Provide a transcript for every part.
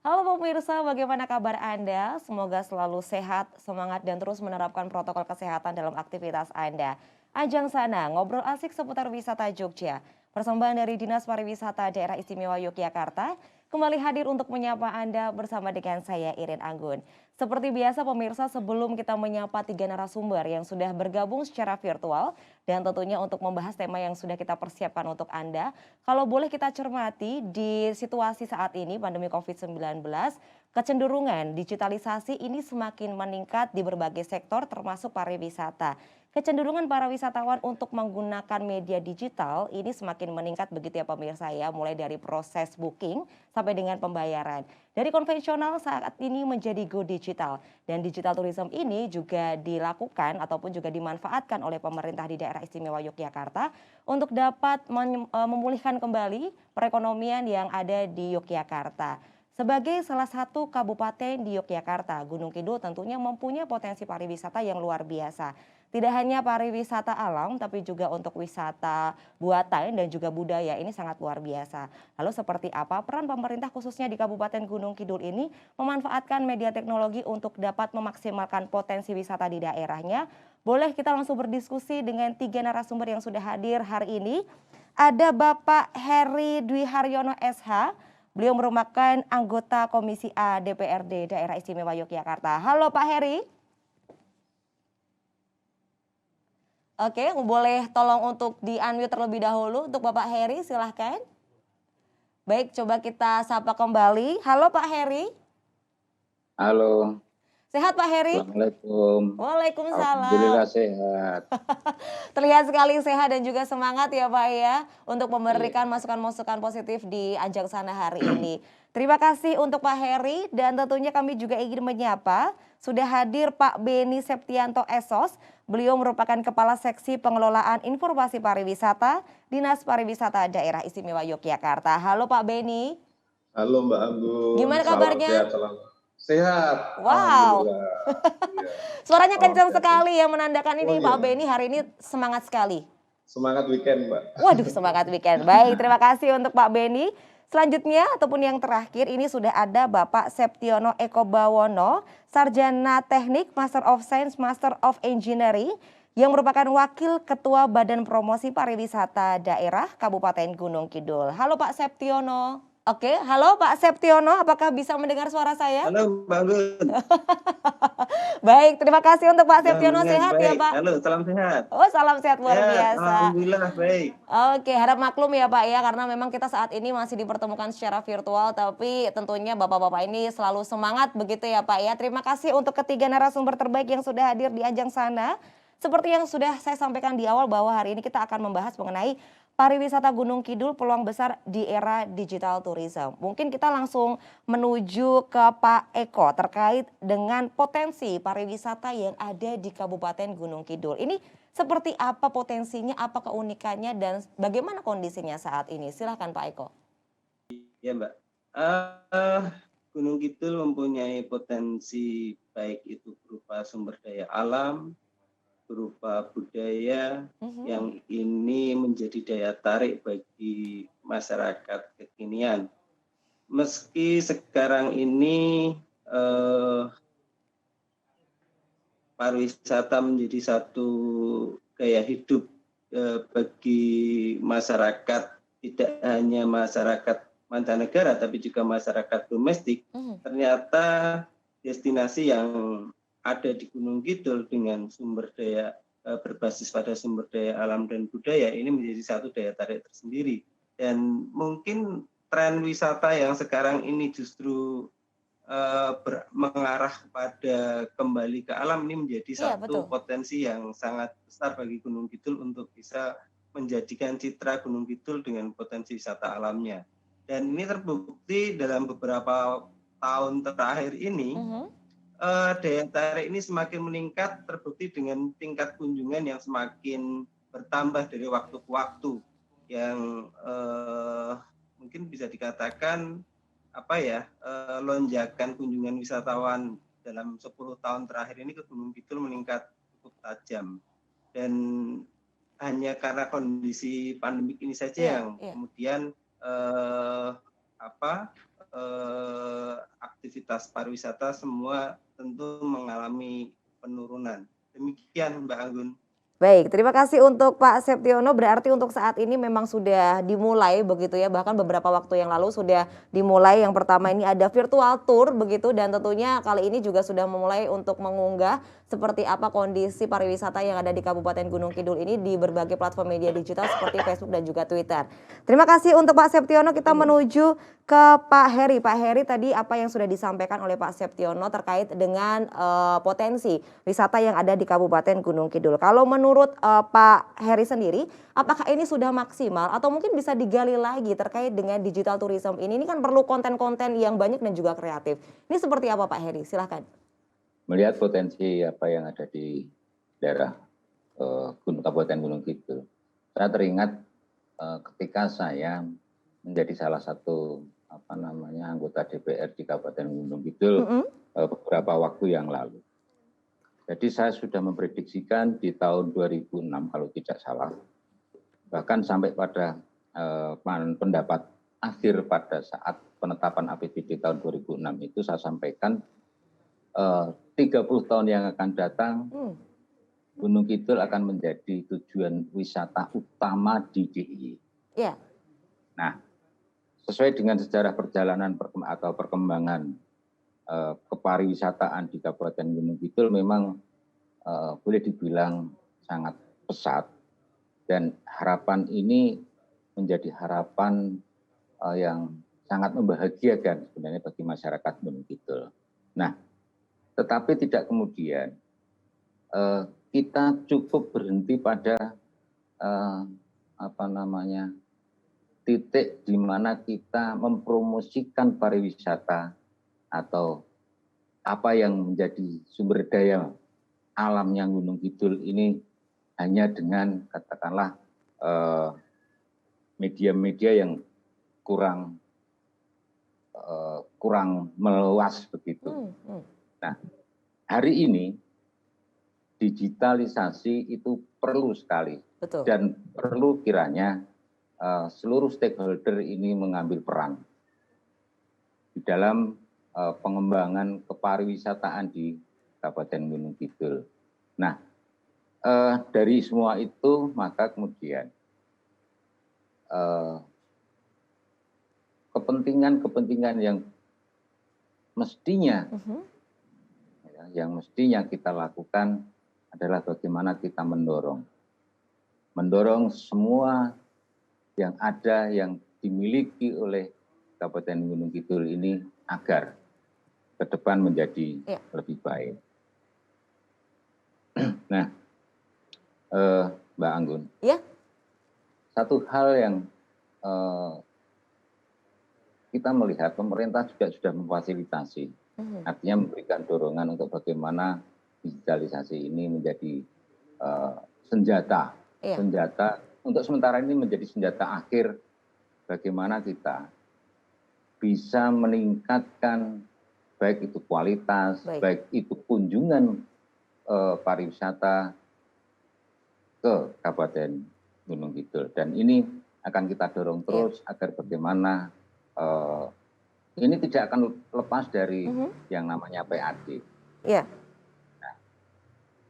Halo pemirsa, bagaimana kabar Anda? Semoga selalu sehat, semangat, dan terus menerapkan protokol kesehatan dalam aktivitas Anda. Ajang Sana, ngobrol asik seputar wisata Jogja. Persembahan dari Dinas Pariwisata Daerah Istimewa Yogyakarta kembali hadir untuk menyapa Anda bersama dengan saya Irin Anggun. Seperti biasa pemirsa, sebelum kita menyapa tiga narasumber yang sudah bergabung secara virtual dan tentunya untuk membahas tema yang sudah kita persiapkan untuk Anda, kalau boleh kita cermati di situasi saat ini pandemi COVID-19, kecenderungan digitalisasi ini semakin meningkat di berbagai sektor termasuk pariwisata. Kecenderungan para wisatawan untuk menggunakan media digital ini semakin meningkat begitu ya pemirsa ya, mulai dari proses booking sampai dengan pembayaran. Dari konvensional saat ini menjadi go digital dan digital tourism ini juga dilakukan ataupun juga dimanfaatkan oleh pemerintah di daerah istimewa Yogyakarta untuk dapat memulihkan kembali perekonomian yang ada di Yogyakarta. Sebagai salah satu kabupaten di Yogyakarta, Gunung Kidul tentunya mempunyai potensi pariwisata yang luar biasa. Tidak hanya pariwisata alam, tapi juga untuk wisata buatan dan juga budaya ini sangat luar biasa. Lalu seperti apa peran pemerintah khususnya di Kabupaten Gunung Kidul ini memanfaatkan media teknologi untuk dapat memaksimalkan potensi wisata di daerahnya? Boleh kita langsung berdiskusi dengan tiga narasumber yang sudah hadir hari ini. Ada Bapak Heri Dwi Haryono SH, beliau merupakan anggota Komisi A DPRD Daerah Istimewa Yogyakarta. Halo Pak Heri. Oke, boleh tolong untuk di-unmute terlebih dahulu untuk Bapak Heri, silahkan. Baik, coba kita sapa kembali. Halo Pak Heri. Halo, Sehat Pak Heri? Assalamualaikum. Waalaikumsalam. Alhamdulillah sehat. Terlihat sekali sehat dan juga semangat ya Pak ya untuk memberikan Iya. masukan-masukan positif di Ajang Sana hari ini. Terima kasih untuk Pak Heri dan tentunya kami juga ingin menyapa sudah hadir Pak Beni Septianto Esos. Beliau merupakan Kepala Seksi Pengelolaan Informasi Pariwisata Dinas Pariwisata Daerah Istimewa Yogyakarta. Halo Pak Beni. Halo Mbak Anggun, Gimana salam kabarnya? sehat, salam sehat, Wow, alhamdulillah. Iya, suaranya salam kencang sehat terus. sekali yang menandakan Oh ini Pak iya, Beni hari ini semangat sekali. semangat weekend Mbak. Waduh, semangat weekend. Baik, terima kasih untuk Pak Beni. Selanjutnya ataupun yang terakhir ini sudah ada Bapak Septiono Eko Bawono, Sarjana Teknik, Master of Science, Master of Engineering, yang merupakan Wakil Ketua Badan Promosi Pariwisata Daerah Kabupaten Gunung Kidul. Halo Pak Septiono. Oke, halo Pak Septiono, apakah bisa mendengar suara saya? Halo, Mbak Anggun. Baik, terima kasih untuk Pak Ya, Septiono, dengan sehat ya baik. Pak? Halo, salam sehat. Oh, salam sehat luar Sehat, biasa. alhamdulillah baik. Oke, harap maklum ya Pak ya, karena memang kita saat ini masih dipertemukan secara virtual, tapi tentunya Bapak-Bapak ini selalu semangat begitu ya Pak ya. Terima kasih untuk ketiga narasumber terbaik yang sudah hadir di Ajang Sana. Seperti yang sudah saya sampaikan di awal bahwa hari ini kita akan membahas mengenai pariwisata Gunung Kidul peluang besar di era digital tourism. Mungkin kita langsung menuju ke Pak Eko terkait dengan potensi pariwisata yang ada di Kabupaten Gunung Kidul. Ini seperti apa potensinya, apa keunikannya, dan bagaimana kondisinya saat ini? Silahkan Pak Eko. Ya, Mbak. Eh, Gunung Kidul mempunyai potensi baik itu berupa sumber daya alam, berupa budaya yang ini menjadi daya tarik bagi masyarakat kekinian. Meski sekarang ini pariwisata menjadi satu gaya hidup bagi masyarakat, tidak hanya masyarakat mancanegara tapi juga masyarakat domestik. Ternyata destinasi yang ada di Gunung Kidul dengan sumber daya berbasis pada sumber daya alam dan budaya ini menjadi satu daya tarik tersendiri. Dan mungkin tren wisata yang sekarang ini justru mengarah pada kembali ke alam ini menjadi satu potensi yang sangat besar bagi Gunung Kidul untuk bisa menjadikan citra Gunung Kidul dengan potensi wisata alamnya. Dan ini terbukti dalam beberapa tahun terakhir ini, daya tarik ini semakin meningkat, terbukti dengan tingkat kunjungan yang semakin bertambah dari waktu ke waktu, yang mungkin bisa dikatakan lonjakan kunjungan wisatawan dalam 10 tahun terakhir ini ke Gunung Kidul meningkat cukup tajam. Dan hanya karena kondisi pandemik ini saja yang kemudian aktivitas pariwisata semua tentu mengalami penurunan. Demikian Mbak Anggun. Baik, terima kasih untuk Pak Septiono. Berarti untuk saat ini memang sudah dimulai begitu ya, bahkan beberapa waktu yang lalu sudah dimulai. Yang pertama ini ada virtual tour begitu, dan tentunya kali ini juga sudah memulai untuk mengunggah seperti apa kondisi pariwisata yang ada di Kabupaten Gunung Kidul ini di berbagai platform media digital seperti Facebook dan juga Twitter. Terima kasih untuk Pak Septiono. Kita menuju ke Pak Heri. Pak Heri, tadi apa yang sudah disampaikan oleh Pak Septiono terkait dengan potensi wisata yang ada di Kabupaten Gunung Kidul. Kalau menurut Pak Heri sendiri, apakah ini sudah maksimal atau mungkin bisa digali lagi terkait dengan digital tourism ini? Ini kan perlu konten-konten yang banyak dan juga kreatif. Ini seperti apa Pak Heri? Silahkan. Melihat potensi apa yang ada di daerah Kabupaten Gunung Kidul, saya teringat ketika saya menjadi salah satu anggota DPR di Kabupaten Gunung Kidul beberapa waktu yang lalu. Jadi saya sudah memprediksikan di tahun 2006 kalau tidak salah, bahkan sampai pada pendapat akhir pada saat penetapan APBD tahun 2006 itu saya sampaikan 30 tahun yang akan datang Gunung Kidul akan menjadi tujuan wisata utama di DIY. Yeah. Nah, sesuai dengan sejarah perjalanan atau perkembangan kepariwisataan di Kabupaten Gunung Kidul memang boleh dibilang sangat pesat, dan harapan ini menjadi harapan yang sangat membahagiakan sebenarnya bagi masyarakat Gunung Kidul. Nah, tetapi tidak kemudian kita cukup berhenti pada titik di mana kita mempromosikan pariwisata atau apa yang menjadi sumber daya alamnya Gunung Kidul ini hanya dengan katakanlah media-media yang kurang meluas begitu. Nah, hari ini digitalisasi itu perlu sekali. Betul. Dan perlu kiranya seluruh stakeholder ini mengambil peran di dalam pengembangan kepariwisataan di Kabupaten Gunung Kidul. Nah, dari semua itu maka kemudian kepentingan yang mestinya kita lakukan adalah bagaimana kita mendorong semua yang ada yang dimiliki oleh Kabupaten Gunung Kidul ini agar ke depan menjadi lebih baik. Nah, Mbak Anggun, satu hal yang kita melihat pemerintah juga sudah memfasilitasi, artinya memberikan dorongan untuk bagaimana digitalisasi ini menjadi senjata untuk sementara ini menjadi senjata akhir bagaimana kita bisa meningkatkan baik itu kualitas, baik itu kunjungan pariwisata ke Kabupaten Gunung Kidul. Dan ini akan kita dorong terus agar bagaimana ini tidak akan lepas dari yang namanya PAD. Iya. Nah,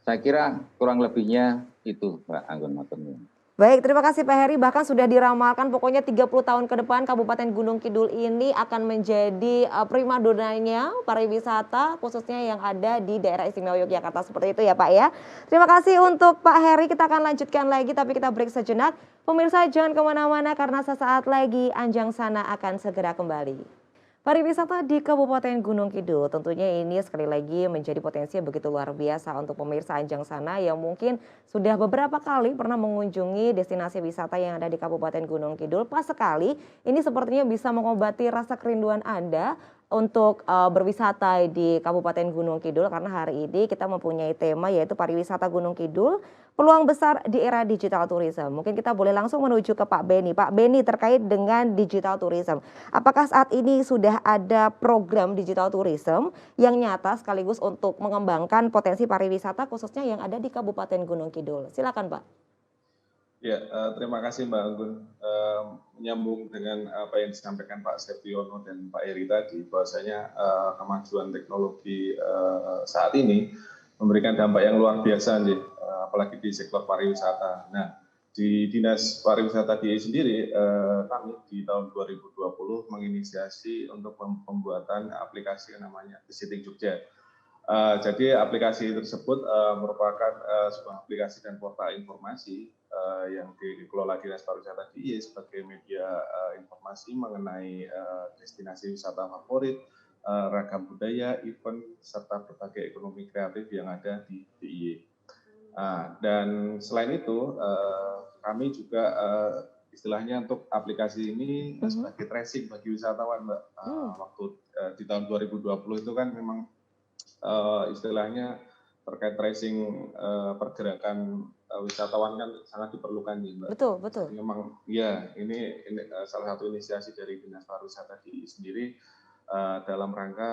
saya kira kurang lebihnya itu, Mbak Anggun Maturnuwun. Baik, terima kasih Pak Heri. Bahkan sudah diramalkan pokoknya 30 tahun ke depan Kabupaten Gunung Kidul ini akan menjadi primadonanya pariwisata khususnya yang ada di daerah istimewa Yogyakarta. Seperti itu ya Pak ya. Terima kasih untuk Pak Heri. Kita akan lanjutkan lagi tapi kita break sejenak. Pemirsa jangan kemana-mana karena sesaat lagi Anjang Sana akan segera kembali. Pariwisata di Kabupaten Gunung Kidul tentunya ini sekali lagi menjadi potensi yang begitu luar biasa untuk pemirsa Anjang Sana yang mungkin sudah beberapa kali pernah mengunjungi destinasi wisata yang ada di Kabupaten Gunung Kidul. Pas sekali ini sepertinya bisa mengobati rasa kerinduan Anda untuk berwisata di Kabupaten Gunung Kidul karena hari ini kita mempunyai tema yaitu pariwisata Gunung Kidul, peluang besar di era digital tourism. Mungkin kita boleh langsung menuju ke Pak Beni. Pak Beni, terkait dengan digital tourism, apakah saat ini sudah ada program digital tourism yang nyata sekaligus untuk mengembangkan potensi pariwisata khususnya yang ada di Kabupaten Gunung Kidul? Silakan Pak. Ya, terima kasih Mbak Anggun. Menyambung dengan apa yang disampaikan Pak Septiono dan Pak Eri tadi, bahwasanya kemajuan teknologi saat ini memberikan dampak yang luar biasa nih, apalagi di sektor pariwisata. Nah, di Dinas Pariwisata DIY sendiri, kami di tahun 2020 menginisiasi untuk pembuatan aplikasi yang namanya Visiting Jogja. Jadi aplikasi tersebut merupakan sebuah aplikasi dan portal informasi yang dikelola Dinas Pariwisata DIY sebagai media informasi mengenai destinasi wisata favorit, ragam budaya, event, serta berbagai ekonomi kreatif yang ada di DIY. Dan selain itu, kami juga istilahnya untuk aplikasi ini sebagai tracing bagi wisatawan, Mbak. Waktu di tahun 2020 itu kan memang istilahnya terkait tracing pergerakan wisatawan kan sangat diperlukan nih, Mbak. Betul, betul. Jadi memang ya ini salah satu inisiasi dari Dinas Pariwisata DIY sendiri dalam rangka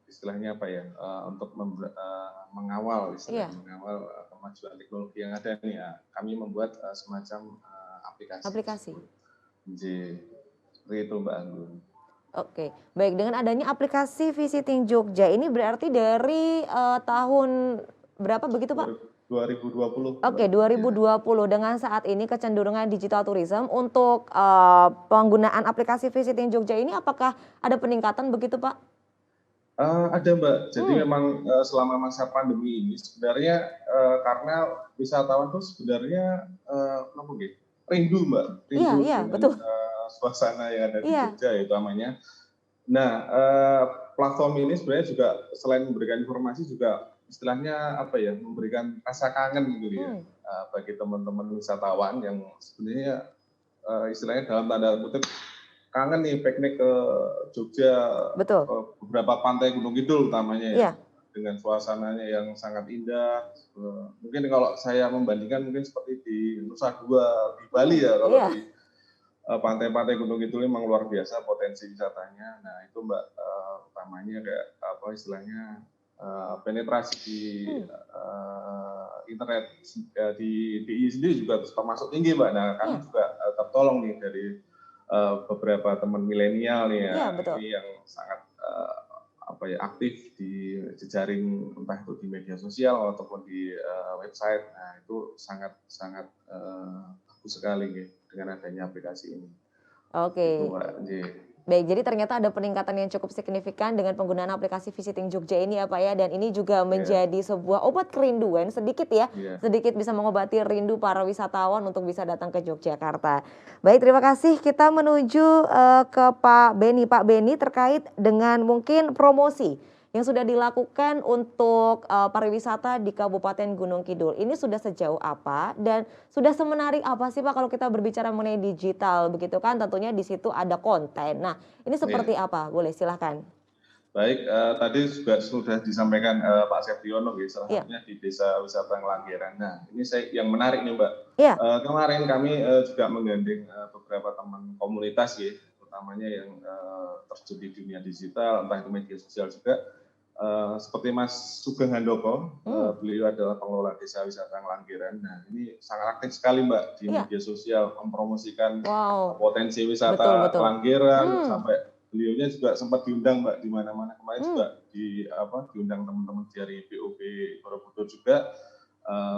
istilahnya apa ya, untuk mengawal mengawal kemajuan teknologi yang ada nih ya. Kami membuat semacam aplikasi. Jadi seperti itu Mbak Anggun. Oke, baik, dengan adanya aplikasi Visiting Jogja ini berarti dari tahun berapa begitu Pak? 2020. Oke, 2020 dengan saat ini kecenderungan digital tourism untuk penggunaan aplikasi Visiting Jogja ini apakah ada peningkatan begitu Pak? Ada Mbak, jadi memang selama masa pandemi ini sebenarnya karena wisatawan tuh sebenarnya rindu Mbak, rindu Iya, dengan betul. Suasana yang ada di Jogja ya utamanya. Nah, platform ini sebenarnya juga selain memberikan informasi juga istilahnya apa ya, memberikan rasa kangen gitu ya bagi teman-teman wisatawan yang sebenarnya istilahnya dalam tanda kutip kangen nih piknik ke Jogja, betul. Beberapa pantai Gunung Kidul utamanya ya, dengan suasananya yang sangat indah. Mungkin kalau saya membandingkan mungkin seperti di Nusa Dua di Bali ya, kalau di pantai-pantai Gunung Kidul memang luar biasa potensi wisatanya. Nah itu Mbak, utamanya kayak apa istilahnya penetrasi di internet di DIY sendiri juga termasuk tinggi Mbak. Nah kami juga tertolong nih dari beberapa teman milenial nih ya, ini yang sangat aktif di jejaring entah itu di media sosial ataupun di website. Nah itu sangat bagus sekali gitu dengan adanya aplikasi ini. Oke. Baik, jadi ternyata ada peningkatan yang cukup signifikan dengan penggunaan aplikasi Visiting Jogja ini ya Pak ya, dan ini juga menjadi sebuah obat kerinduan sedikit ya, sedikit bisa mengobati rindu para wisatawan untuk bisa datang ke Yogyakarta. Baik, terima kasih. Kita menuju ke Pak Beni. Pak Beni, terkait dengan mungkin promosi yang sudah dilakukan untuk pariwisata di Kabupaten Gunung Kidul. Ini sudah sejauh apa dan sudah semenarik apa sih Pak kalau kita berbicara mengenai digital begitu kan, tentunya di situ ada konten. Nah, ini seperti apa? Boleh silahkan. Baik, tadi juga sudah disampaikan Pak Septiono salah satunya di Desa Wisata Ngelanggeran. Nah, ini yang menarik nih Mbak. Kemarin kami juga menggandeng beberapa teman komunitas utamanya yang terjun di dunia digital, entah itu media sosial juga. Seperti Mas Sugeng Handoko, beliau adalah pengelola Desa Wisata Ngelanggeran. Nah, ini sangat aktif sekali Mbak di media sosial mempromosikan potensi wisata Ngelanggeran, sampai beliaunya juga sempat diundang Mbak di mana-mana kemarin juga diundang teman-teman dari BOP Borobudur juga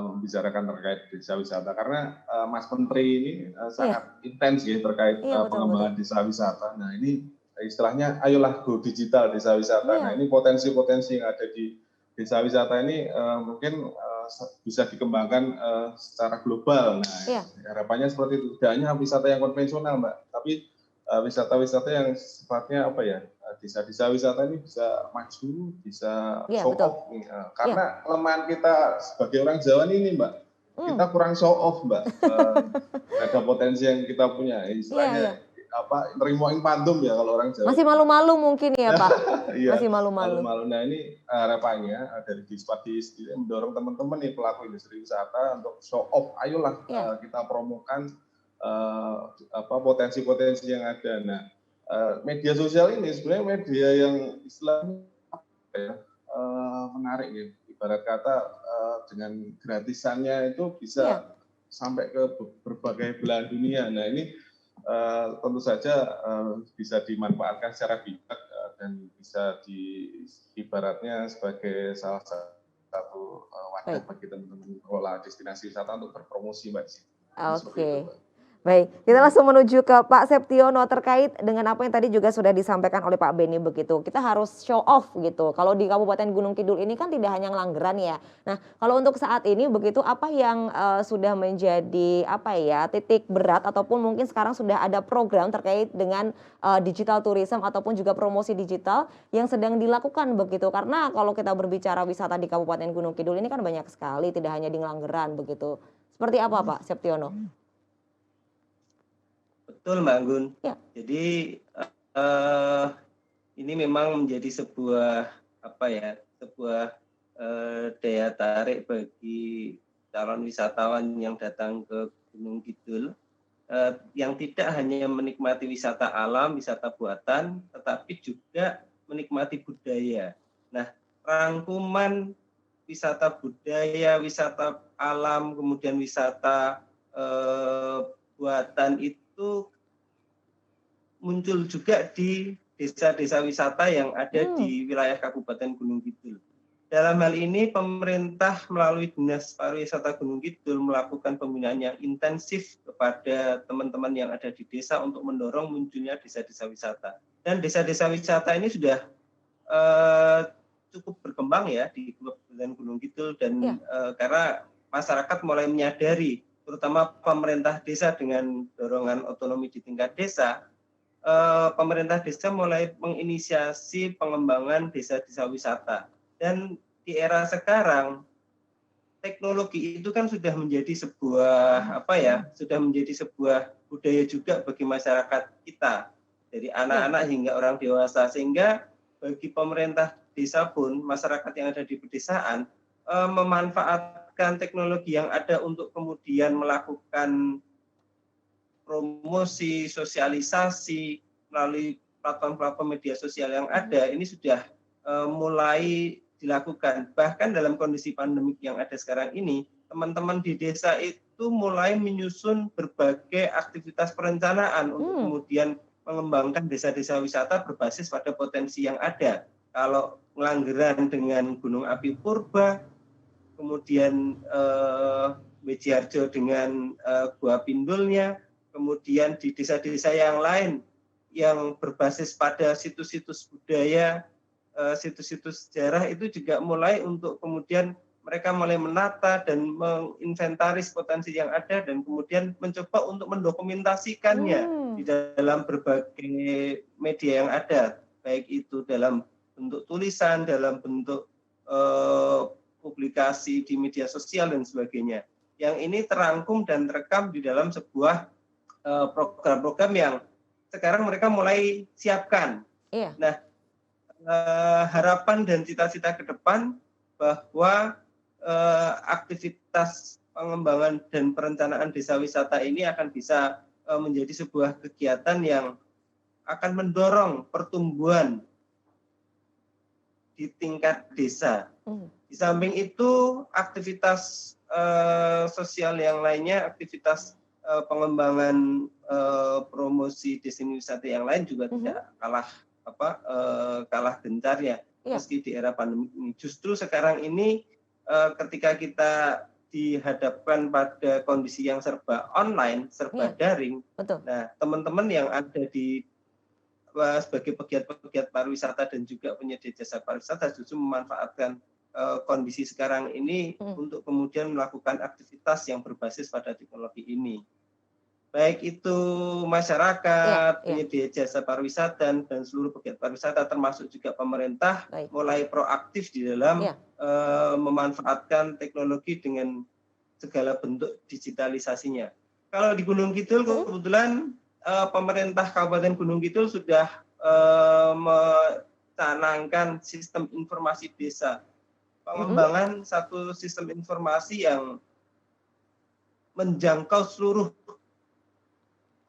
membicarakan terkait desa wisata karena Mas Menteri ini sangat intens terkait pengembangan desa wisata. Nah, ini istilahnya ayolah go digital desa wisata. Nah ini potensi-potensi yang ada di desa wisata ini mungkin bisa dikembangkan secara global. Nah harapannya seperti itu. Tidak hanya wisata yang konvensional Mbak, tapi wisata-wisata yang sifatnya desa-desa wisata ini bisa maju, bisa show off. Karena kelemahan kita sebagai orang Jawa ini Mbak, kita kurang show off Mbak. Ada potensi yang kita punya, istilahnya nerimoin pantum ya kalau orang Jawa. Masih malu-malu mungkin ya Pak. Masih malu-malu. Nah ini harapannya dari Dispadi sendiri mendorong teman-teman nih pelaku industri wisata untuk show off. Ayolah kita promokan potensi-potensi yang ada. Nah media sosial ini sebenarnya media yang istilahnya menarik ya. Ibarat kata dengan gratisannya itu bisa sampai ke berbagai belahan dunia. Nah ini tentu saja bisa dimanfaatkan secara bijak dan bisa ibaratnya sebagai salah satu wadah bagi teman-teman pengelola destinasi wisata untuk berpromosi, Mbak. Oke. Baik, kita langsung menuju ke Pak Septiono terkait dengan apa yang tadi juga sudah disampaikan oleh Pak Beni begitu. Kita harus show off gitu. Kalau di Kabupaten Gunung Kidul ini kan tidak hanya Ngelanggeran ya. Nah, kalau untuk saat ini begitu apa yang sudah menjadi titik berat ataupun mungkin sekarang sudah ada program terkait dengan digital tourism ataupun juga promosi digital yang sedang dilakukan begitu. Karena kalau kita berbicara wisata di Kabupaten Gunung Kidul ini kan banyak sekali, tidak hanya di Ngelanggeran begitu. Seperti apa Pak Septiono? Betul Mbak Anggun. Ya. Jadi ini memang menjadi sebuah daya tarik bagi calon wisatawan yang datang ke Gunung Kidul, yang tidak hanya menikmati wisata alam, wisata buatan, tetapi juga menikmati budaya. Nah, rangkuman wisata budaya, wisata alam, kemudian wisata buatan itu muncul juga di desa-desa wisata yang ada di wilayah Kabupaten Gunung Kidul. Dalam hal ini pemerintah melalui Dinas Pariwisata Gunung Kidul melakukan pembinaan yang intensif kepada teman-teman yang ada di desa untuk mendorong munculnya desa-desa wisata. Dan desa-desa wisata ini sudah cukup berkembang ya di Kabupaten Gunung Kidul dan karena masyarakat mulai menyadari, terutama pemerintah desa dengan dorongan otonomi di tingkat desa, pemerintah desa mulai menginisiasi pengembangan desa-desa wisata. Dan di era sekarang teknologi itu kan sudah menjadi sebuah budaya juga bagi masyarakat kita, dari anak-anak hingga orang dewasa, sehingga bagi pemerintah desa pun masyarakat yang ada di pedesaan memanfaatkan teknologi yang ada untuk kemudian melakukan promosi, sosialisasi melalui platform-platform media sosial yang ada. Ini sudah mulai dilakukan. Bahkan dalam kondisi pandemik yang ada sekarang ini, teman-teman di desa itu mulai menyusun berbagai aktivitas perencanaan untuk kemudian mengembangkan desa-desa wisata berbasis pada potensi yang ada. Kalau Ngelanggeran dengan Gunung Api Purba, kemudian Bejiharjo dengan Gua Pindulnya, kemudian di desa-desa yang lain yang berbasis pada situs-situs budaya, situs-situs sejarah itu juga mulai untuk kemudian mereka mulai menata dan menginventaris potensi yang ada dan kemudian mencoba untuk mendokumentasikannya di dalam berbagai media yang ada, baik itu dalam bentuk tulisan, dalam bentuk publikasi di media sosial dan sebagainya. Yang ini terangkum dan terekam di dalam sebuah program-program yang sekarang mereka mulai siapkan. Iya. Nah, harapan dan cita-cita ke depan bahwa aktivitas pengembangan dan perencanaan desa wisata ini akan bisa menjadi sebuah kegiatan yang akan mendorong pertumbuhan di tingkat desa. Di samping itu, aktivitas sosial yang lainnya, aktivitas pengembangan promosi destinasi wisata yang lain juga tidak kalah gencar ya, meski di era pandemi ini. Justru sekarang ini ketika kita dihadapkan pada kondisi yang serba online, serba daring, nah teman-teman yang ada di sebagai pegiat-pegiat pariwisata dan juga penyedia jasa pariwisata justru memanfaatkan kondisi sekarang ini untuk kemudian melakukan aktivitas yang berbasis pada teknologi ini. Baik itu masyarakat, penyedia jasa pariwisata dan seluruh pegiat pariwisata termasuk juga pemerintah mulai proaktif di dalam memanfaatkan teknologi dengan segala bentuk digitalisasinya. Kalau di Gunung Kidul kebetulan pemerintah Kabupaten Gunung Kidul sudah mencanangkan sistem informasi desa, pengembangan satu sistem informasi yang menjangkau seluruh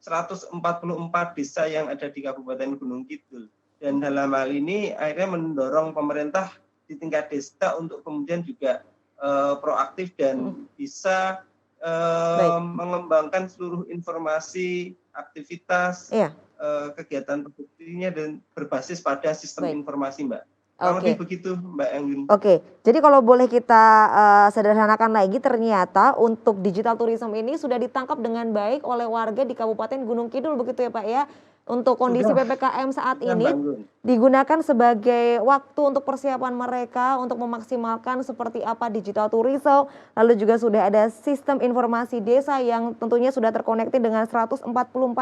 144 desa yang ada di Kabupaten Gunung Kidul. Dan dalam hal ini akhirnya mendorong pemerintah di tingkat desa untuk kemudian juga proaktif dan bisa mengembangkan seluruh informasi, aktivitas, kegiatan produktifnya dan berbasis pada sistem informasi, Mbak. Kurang lebih begitu, Mbak Anggun. Oke, jadi kalau boleh kita sederhanakan lagi, ternyata untuk digital tourism ini sudah ditangkap dengan baik oleh warga di Kabupaten Gunung Kidul, begitu ya Pak ya? Untuk kondisi PPKM saat ini digunakan sebagai waktu untuk persiapan mereka untuk memaksimalkan seperti apa digital tourism, lalu juga sudah ada sistem informasi desa yang tentunya sudah terkoneksi dengan 144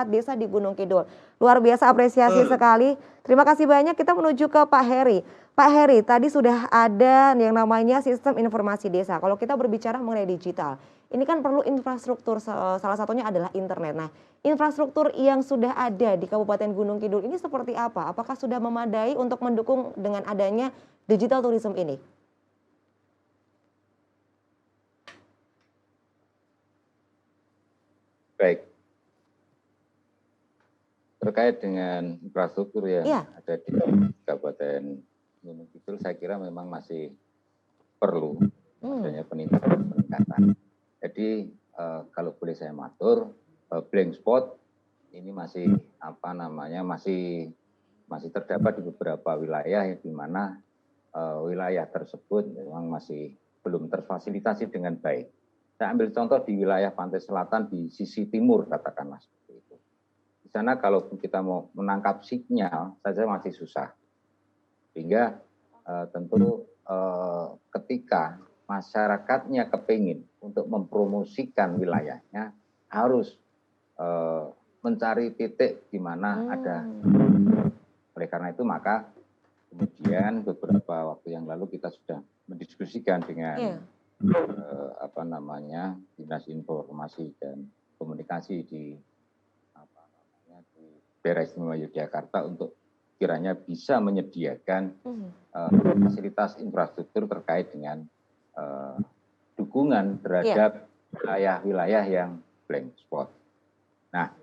desa di Gunung Kidul. Luar biasa, apresiasi sekali. Terima kasih banyak. Kita menuju ke Pak Heri. Pak Heri, tadi sudah ada yang namanya sistem informasi desa. Kalau kita berbicara mengenai digital, ini kan perlu infrastruktur, salah satunya adalah internet. Nah, infrastruktur yang sudah ada di Kabupaten Gunung Kidul ini seperti apa? Apakah sudah memadai untuk mendukung dengan adanya digital tourism ini? Baik. Terkait dengan infrastruktur yang ada di Kabupaten Gunung Kidul, saya kira memang masih perlu adanya peningkatan. Jadi kalau boleh saya matur, blank spot ini masih masih terdapat di beberapa wilayah di mana wilayah tersebut memang masih belum terfasilitasi dengan baik. Saya ambil contoh di wilayah pantai selatan di sisi timur, katakanlah seperti itu. Di sana kalau kita mau menangkap sinyal saja masih susah. Sehingga tentu ketika masyarakatnya kepingin untuk mempromosikan wilayahnya, harus mencari titik di mana ada. Oleh karena itu maka kemudian beberapa waktu yang lalu kita sudah mendiskusikan dengan Dinas Informasi dan Komunikasi di Daerah Istimewa Yogyakarta untuk kiranya bisa menyediakan fasilitas infrastruktur terkait dengan dukungan terhadap wilayah-wilayah yang blank spot. Nah,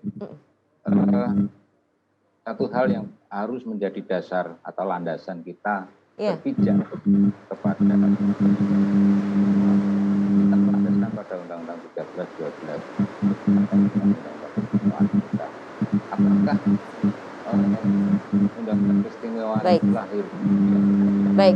satu hal yang harus menjadi dasar atau landasan kita berpijak kepada pada Undang-Undang 13-12 apakah Undang-Undang Keistimewaan lahir. Baik.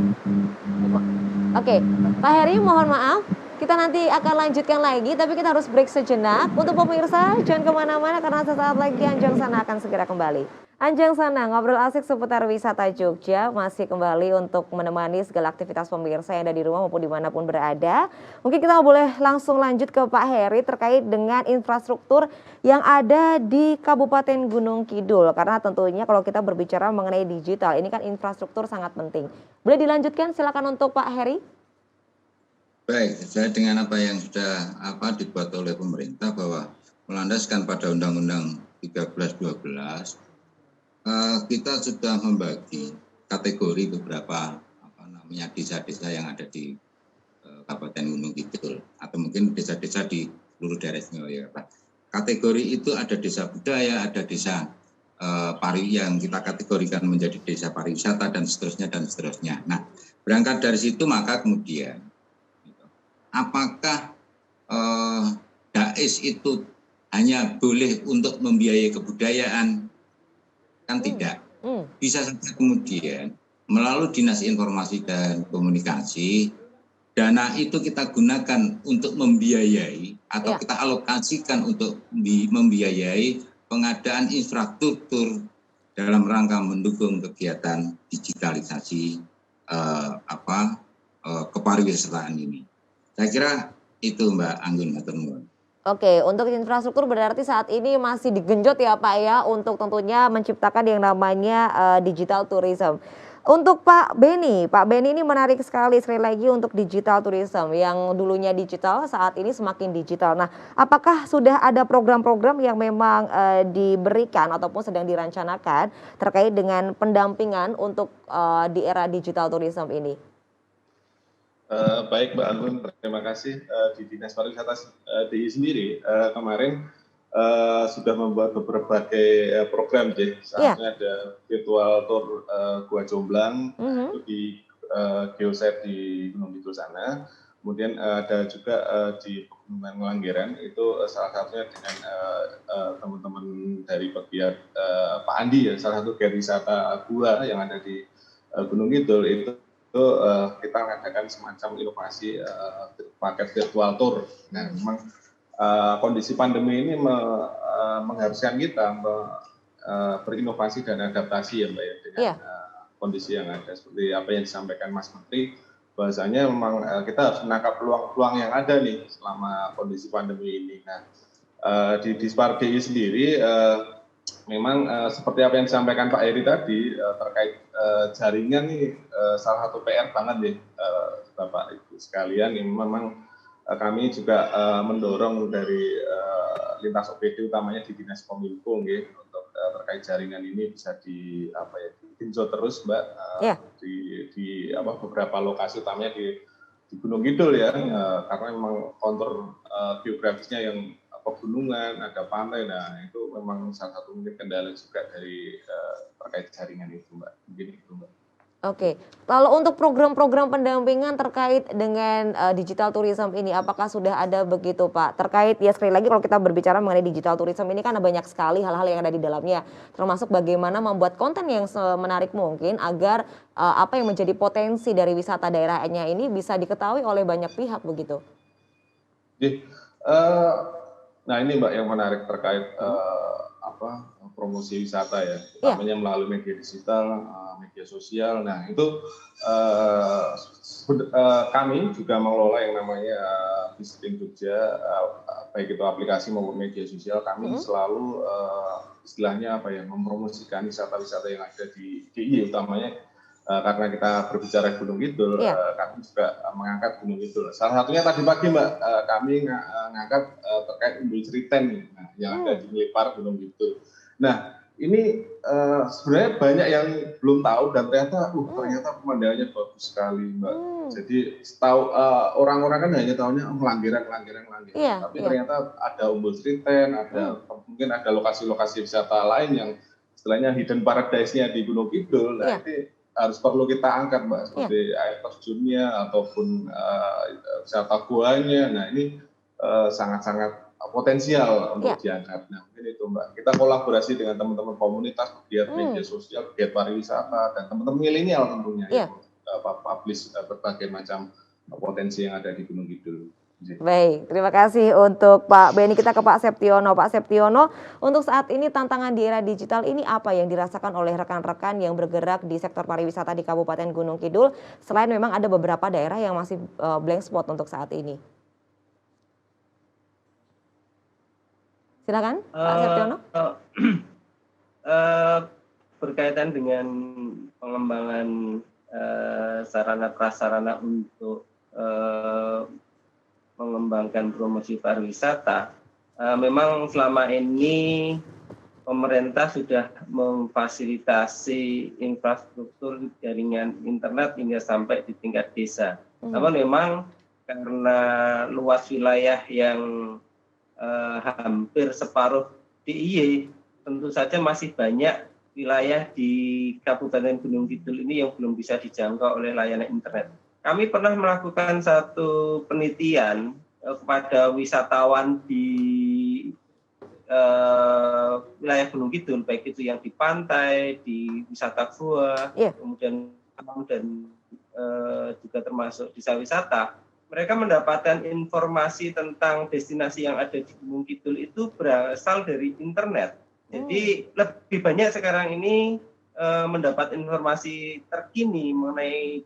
Oke, Pak Heri, mohon maaf, kita nanti akan lanjutkan lagi, tapi kita harus break sejenak. Untuk pemirsa, jangan kemana-mana karena sesaat lagi Anjang Sana akan segera kembali. Anjang Sana, ngobrol asik seputar wisata Jogja, masih kembali untuk menemani segala aktivitas pemirsa yang ada di rumah maupun dimanapun berada. Mungkin kita boleh langsung lanjut ke Pak Heri terkait dengan infrastruktur yang ada di Kabupaten Gunung Kidul. Karena tentunya kalau kita berbicara mengenai digital, ini kan infrastruktur sangat penting. Boleh dilanjutkan, silakan untuk Pak Heri. Baik, saya dengan apa yang sudah dibuat oleh pemerintah bahwa melandaskan pada Undang-Undang 13-12, kita sudah membagi kategori beberapa desa-desa yang ada di Kabupaten Gunung Kidul atau mungkin desa-desa di seluruh daerah istimewa Yogyakarta. Kategori itu ada desa budaya, ada desa yang kita kategorikan menjadi desa pariwisata dan seterusnya. Nah, berangkat dari situ maka kemudian apakah DAIS itu hanya boleh untuk membiayai kebudayaan? Kan tidak. Bisa saja kemudian melalui Dinas Informasi dan Komunikasi, dana itu kita gunakan untuk membiayai atau kita alokasikan untuk membiayai pengadaan infrastruktur dalam rangka mendukung kegiatan digitalisasi kepariwisataan ini. Saya kira itu Mbak Anggun. Oke, untuk infrastruktur berarti saat ini masih digenjot ya Pak ya untuk tentunya menciptakan yang namanya digital tourism. Untuk Pak Beni ini menarik sekali lagi untuk digital tourism yang dulunya digital saat ini semakin digital. Nah, apakah sudah ada program-program yang memang diberikan ataupun sedang dirancanakan terkait dengan pendampingan untuk di era digital tourism ini? Baik Mbak Anggun, terima kasih. Di Dinas Pariwisata DI sendiri kemarin sudah membuat berbagai program, saatnya ada virtual tour Gua Jomblang di Geoset di Gunung Kidul sana. Kemudian ada juga di Pegunungan Langgeran itu salah satunya dengan teman-teman dari pegiat Pak Andi ya, salah satu gear wisata gua yang ada di Gunung Kidul itu kita mengadakan semacam inovasi paket virtual tour. Nah, memang kondisi pandemi ini mengharuskan kita berinovasi dan adaptasi ya Mbak ya dengan kondisi yang ada seperti apa yang disampaikan Mas Menteri. Bahasanya memang kita harus menangkap peluang-peluang yang ada nih selama kondisi pandemi ini. Nah, di Dispar DI sendiri memang seperti apa yang disampaikan Pak Heri tadi terkait jaringan nih salah satu PR banget nih Bapak Ibu sekalian. Ini memang kami juga mendorong dari lintas OPD utamanya di Dinas Kominfo untuk terkait jaringan ini bisa ditinjau terus Mbak di beberapa lokasi utamanya di Gunung Kidul ya karena memang kontur geografisnya yang pegunungan, ada pantai, nah itu memang salah satu mungkin kendala juga dari terkait jaringan itu Mbak. Mungkin itu Mbak. Oke, kalau untuk program-program pendampingan terkait dengan digital tourism ini, apakah sudah ada begitu Pak? Terkait ya sekali lagi kalau kita berbicara mengenai digital tourism ini kan banyak sekali hal-hal yang ada di dalamnya, termasuk bagaimana membuat konten yang menarik mungkin agar apa yang menjadi potensi dari wisata daerahnya ini bisa diketahui oleh banyak pihak begitu. Nah ini Mbak yang menarik terkait promosi wisata ya, utamanya melalui media digital, media sosial. Nah itu kami juga mengelola yang namanya Visiting Jogja, baik itu aplikasi maupun media sosial. Kami selalu istilahnya mempromosikan wisata-wisata yang ada di DIY utamanya. Karena kita berbicara Gunung Kidul, kami juga mengangkat Gunung Kidul. Salah satunya tadi pagi Mbak, kami mengangkat terkait Umbul Ceriten yang ada di Ngelipar Gunung Kidul. Nah ini sebenarnya banyak yang belum tahu dan ternyata pemandangannya bagus sekali Mbak. Jadi setahu orang-orang kan hanya tahunya Langgeran. Tapi ternyata ada Umbul Ceriten, mungkin ada lokasi-lokasi wisata lain yang istilahnya hidden paradise-nya di Gunung Kidul. Nah ini harus perlu kita angkat Mbak, seperti air terjunnya ataupun wisata guanya. Nah ini sangat-sangat potensial untuk diangkat. Nah mungkin itu Mbak, kita kolaborasi dengan teman-teman komunitas, pegiat media sosial, pegiat pariwisata, dan teman-teman milenial tentunya yang publish berbagai macam potensi yang ada di Gunung Kidul. Baik, terima kasih untuk Pak Beni. Kita ke Pak Septiono. Pak Septiono, untuk saat ini tantangan di era digital ini apa yang dirasakan oleh rekan-rekan yang bergerak di sektor pariwisata di Kabupaten Gunung Kidul, selain memang ada beberapa daerah yang masih blank spot untuk saat ini? Silakan Pak Septiono. Berkaitan dengan pengembangan sarana prasarana untuk mengembangkan promosi pariwisata, memang selama ini pemerintah sudah memfasilitasi infrastruktur jaringan internet hingga sampai di tingkat desa. Namun memang karena luas wilayah yang hampir separuh DIY, tentu saja masih banyak wilayah di Kabupaten Gunung Kidul ini yang belum bisa dijangkau oleh layanan internet. Kami pernah melakukan satu penelitian kepada wisatawan di wilayah Gunung Kidul, baik itu yang di pantai, di wisata gua, kemudian dan juga termasuk desa wisata. Mereka mendapatkan informasi tentang destinasi yang ada di Gunung Kidul itu berasal dari internet. Jadi lebih banyak sekarang ini mendapat informasi terkini mengenai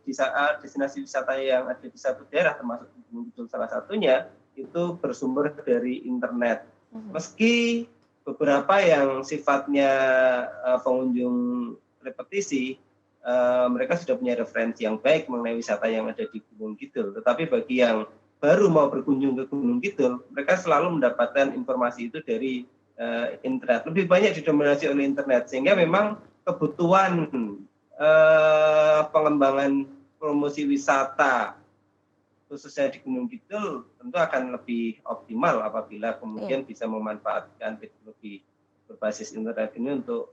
destinasi wisata yang ada di satu daerah, termasuk di Gunung Kidul salah satunya, itu bersumber dari internet. Meski beberapa yang sifatnya pengunjung repetisi, mereka sudah punya referensi yang baik mengenai wisata yang ada di Gunung Kidul. Tetapi bagi yang baru mau berkunjung ke Gunung Kidul, mereka selalu mendapatkan informasi itu dari internet. Lebih banyak didominasi oleh internet, sehingga memang kebutuhan pengembangan promosi wisata khususnya di Gunung Kidul tentu akan lebih optimal apabila kemudian bisa memanfaatkan teknologi berbasis internet ini untuk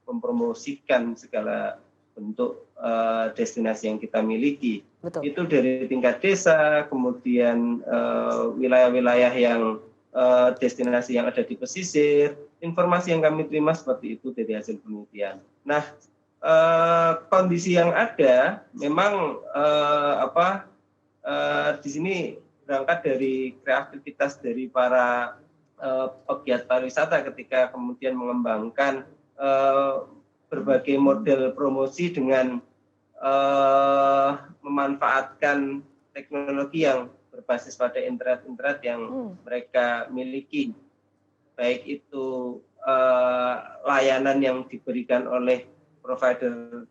mempromosikan segala bentuk destinasi yang kita miliki. betul. Itu dari tingkat desa, kemudian wilayah-wilayah yang destinasi yang ada di pesisir. Informasi yang kami terima seperti itu dari hasil penelitian. Nah, kondisi yang ada memang di sini berangkat dari kreativitas dari para pegiat pariwisata ketika kemudian mengembangkan berbagai model promosi dengan memanfaatkan teknologi yang berbasis pada internet yang mereka miliki, baik itu layanan yang diberikan oleh provider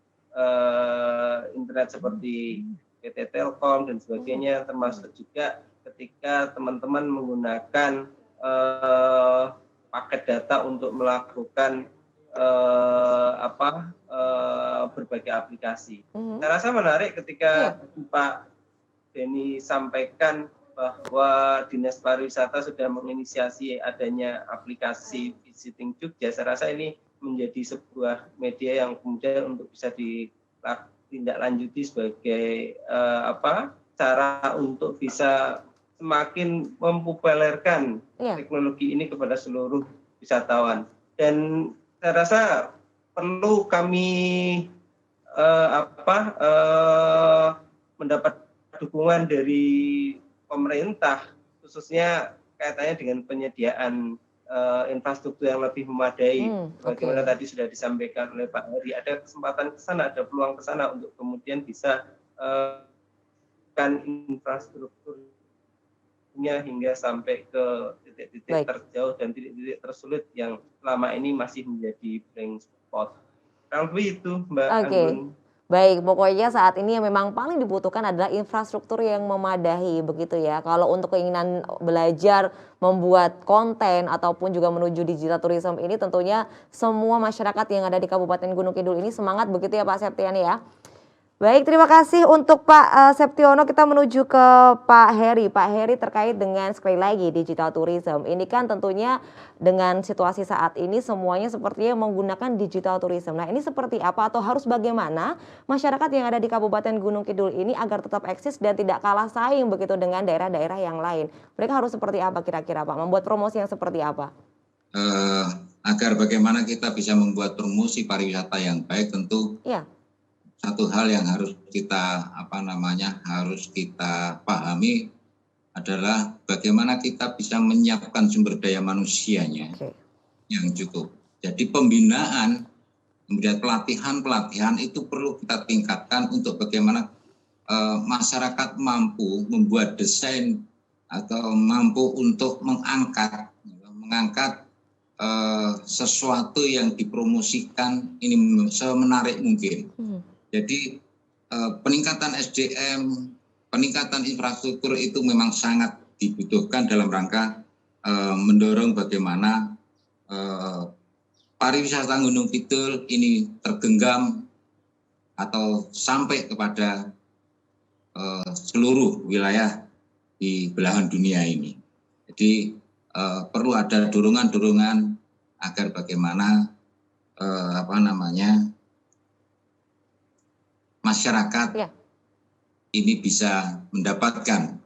internet seperti PT Telkom dan sebagainya, termasuk juga ketika teman-teman menggunakan paket data untuk melakukan berbagai aplikasi. Saya rasa menarik ketika Pak Denny sampaikan bahwa Dinas Pariwisata sudah menginisiasi adanya aplikasi Visiting Jogja. Saya rasa ini menjadi sebuah media yang kemudian untuk bisa ditindaklanjuti sebagai cara untuk bisa semakin mempopulerkan teknologi ini kepada seluruh wisatawan. Dan saya rasa perlu kami mendapat dukungan dari pemerintah, khususnya kaitannya dengan penyediaan infrastruktur yang lebih memadai. Bagaimana tadi sudah disampaikan oleh Pak Heri, ada kesempatan ke sana, ada peluang ke sana untuk kemudian bisa kan infrastrukturnya hingga sampai ke titik-titik terjauh dan titik-titik tersulit yang selama ini masih menjadi blank spot. Kurang lebih itu, Mbak Anggun. Baik, pokoknya saat ini yang memang paling dibutuhkan adalah infrastruktur yang memadai begitu ya. Kalau untuk keinginan belajar membuat konten ataupun juga menuju digital tourism ini tentunya semua masyarakat yang ada di Kabupaten Gunung Kidul ini semangat begitu ya Pak Septian ya. Baik, terima kasih untuk Pak Septiono. Kita menuju ke Pak Heri. Pak Heri, terkait dengan sekali lagi digital tourism. Ini kan tentunya dengan situasi saat ini semuanya sepertinya menggunakan digital tourism. Nah, ini seperti apa atau harus bagaimana masyarakat yang ada di Kabupaten Gunung Kidul ini agar tetap eksis dan tidak kalah saing begitu dengan daerah-daerah yang lain? Mereka harus seperti apa kira-kira Pak? Membuat promosi yang seperti apa? Agar bagaimana kita bisa membuat promosi pariwisata yang baik, tentu satu hal yang harus kita harus kita pahami adalah bagaimana kita bisa menyiapkan sumber daya manusianya yang cukup. Jadi pembinaan, kemudian pelatihan itu perlu kita tingkatkan untuk bagaimana masyarakat mampu membuat desain atau mampu untuk mengangkat sesuatu yang dipromosikan ini semenarik mungkin. Jadi peningkatan SDM, peningkatan infrastruktur itu memang sangat dibutuhkan dalam rangka mendorong bagaimana pariwisata Gunung Kidul ini tergenggam atau sampai kepada seluruh wilayah di belahan dunia ini. Jadi perlu ada dorongan-dorongan agar bagaimana masyarakat ini bisa mendapatkan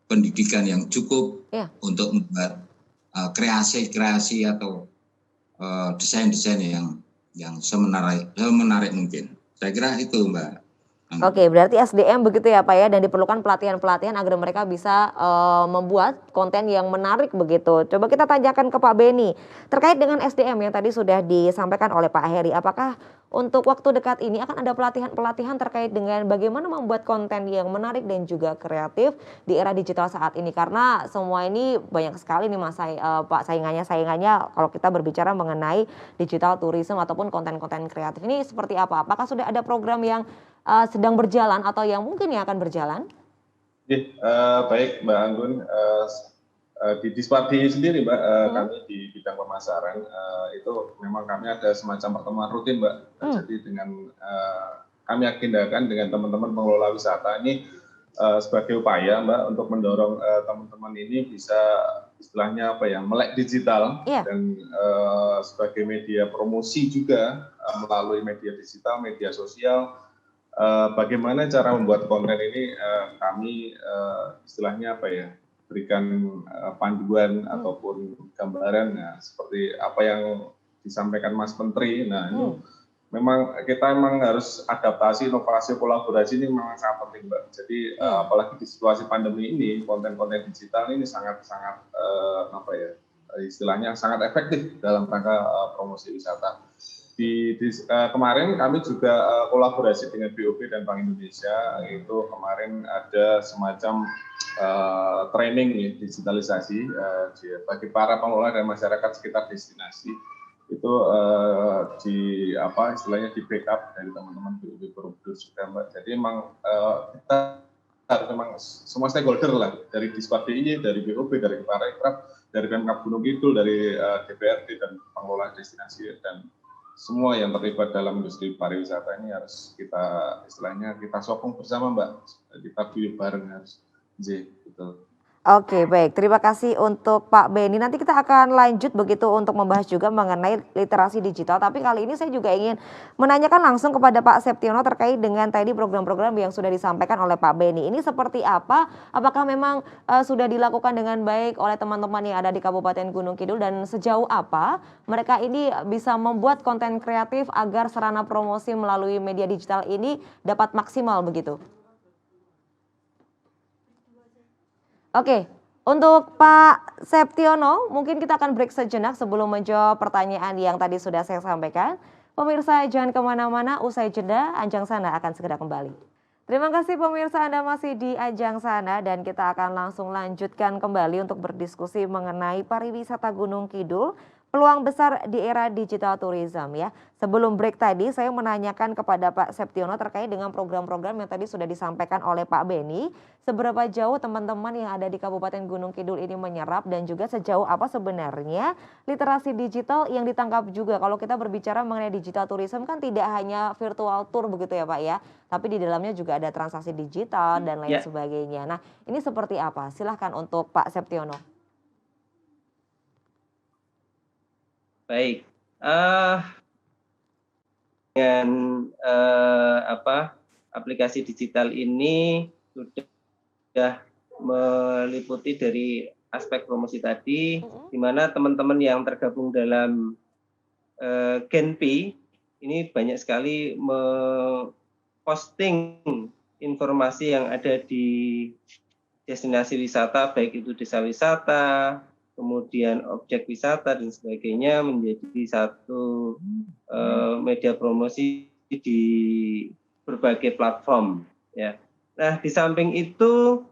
pendidikan yang cukup untuk membuat kreasi-kreasi atau desain-desain yang semenarik mungkin. Saya kira itu, Mbak. Oke, berarti SDM begitu ya Pak ya, dan diperlukan pelatihan-pelatihan agar mereka bisa membuat konten yang menarik begitu. Coba kita tanyakan ke Pak Beni, terkait dengan SDM yang tadi sudah disampaikan oleh Pak Heri, apakah untuk waktu dekat ini akan ada pelatihan-pelatihan terkait dengan bagaimana membuat konten yang menarik dan juga kreatif di era digital saat ini? Karena semua ini banyak sekali nih Mas Pak saingannya kalau kita berbicara mengenai digital tourism ataupun konten-konten kreatif ini seperti apa? Apakah sudah ada program yang sedang berjalan atau yang mungkin yang akan berjalan? Baik Mbak Anggun, di Dispardi sendiri Mbak, kami di bidang pemasaran itu memang kami ada semacam pertemuan rutin Mbak. Jadi dengan kami agendakan dengan teman-teman pengelola wisata ini sebagai upaya Mbak untuk mendorong teman-teman ini bisa istilahnya melek digital dan sebagai media promosi juga melalui media digital, media sosial. bagaimana cara membuat konten ini kami istilahnya apa ya, berikan panduan ataupun gambaran seperti apa yang disampaikan Mas Menteri. Nah, itu memang kita harus adaptasi, inovasi, kolaborasi ini memang sangat penting, Mbak. Jadi apalagi di situasi pandemi ini, konten-konten digital ini sangat-sangat apa ya, istilahnya sangat efektif dalam rangka promosi wisata. Kemarin kami juga kolaborasi dengan BOP dan Bank Indonesia, itu kemarin ada semacam training digitalisasi bagi para pengelola dan masyarakat sekitar destinasi. Itu istilahnya di backup dari teman-teman BOP Borobudur juga, Mbak. Jadi memang kita harus memang semua stakeholder lah, dari Dispar DIY, dari BOP, dari Parekraf, dari Pemkab Gunung Kidul, dari DPRD dan pengelola destinasi, dan semua yang terlibat dalam industri pariwisata ini harus kita sokong bersama, Mbak. Kita guyup bareng harus. Betul. Oke, baik. Terima kasih untuk Pak Beni. Nanti kita akan lanjut begitu untuk membahas juga mengenai literasi digital. Tapi kali ini saya juga ingin menanyakan langsung kepada Pak Septiono terkait dengan tadi program-program yang sudah disampaikan oleh Pak Beni. Ini seperti apa? Apakah memang sudah dilakukan dengan baik oleh teman-teman yang ada di Kabupaten Gunung Kidul, dan sejauh apa mereka ini bisa membuat konten kreatif agar sarana promosi melalui media digital ini dapat maksimal begitu? Oke, untuk Pak Septiono, mungkin kita akan break sejenak sebelum menjawab pertanyaan yang tadi sudah saya sampaikan. Pemirsa jangan kemana-mana, usai jeda, Ajang Sana akan segera kembali. Terima kasih pemirsa, Anda masih di Ajang Sana dan kita akan langsung lanjutkan kembali untuk berdiskusi mengenai pariwisata Gunung Kidul, peluang besar di era digital tourism ya. Sebelum break tadi saya menanyakan kepada Pak Septiono terkait dengan program-program yang tadi sudah disampaikan oleh Pak Beni. Seberapa jauh teman-teman yang ada di Kabupaten Gunung Kidul ini menyerap, dan juga sejauh apa sebenarnya literasi digital yang ditangkap juga. Kalau kita berbicara mengenai digital tourism kan tidak hanya virtual tour begitu ya Pak ya. Tapi di dalamnya juga ada transaksi digital dan lain sebagainya. Nah, ini seperti apa? Silahkan untuk Pak Septiono. Baik, dengan aplikasi digital ini sudah meliputi dari aspek promosi tadi, di mana teman-teman yang tergabung dalam Genpi ini banyak sekali posting informasi yang ada di destinasi wisata, baik itu desa wisata, kemudian objek wisata dan sebagainya, menjadi satu media promosi di berbagai platform ya. Nah, di samping itu